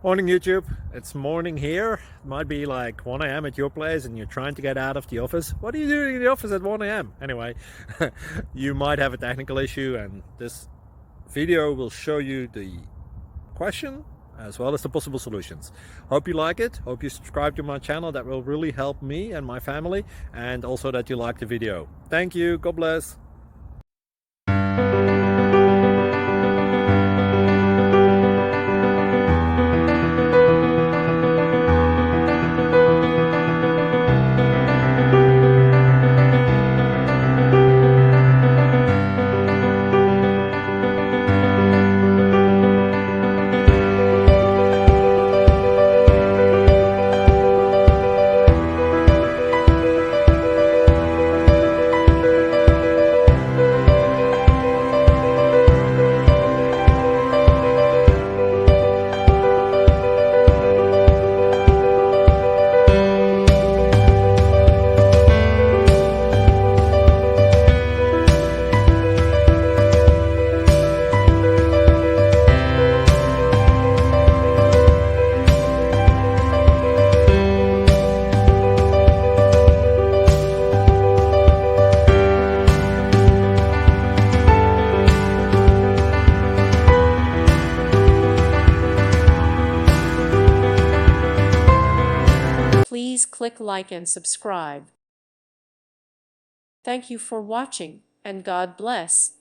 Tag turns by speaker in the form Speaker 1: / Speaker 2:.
Speaker 1: Morning YouTube, it's morning here. It might be like 1 a.m. at your place and you're trying to get out of the office. What are you doing in the office at 1 a.m.? Anyway, you might have a technical issue and this video will show you the question as well as the possible solutions. Hope you like it, hope you subscribe to my channel. That will really help me and my family, and also that you like the video. Thank you, God bless.
Speaker 2: Please click like and subscribe. Thank you for watching, and God bless.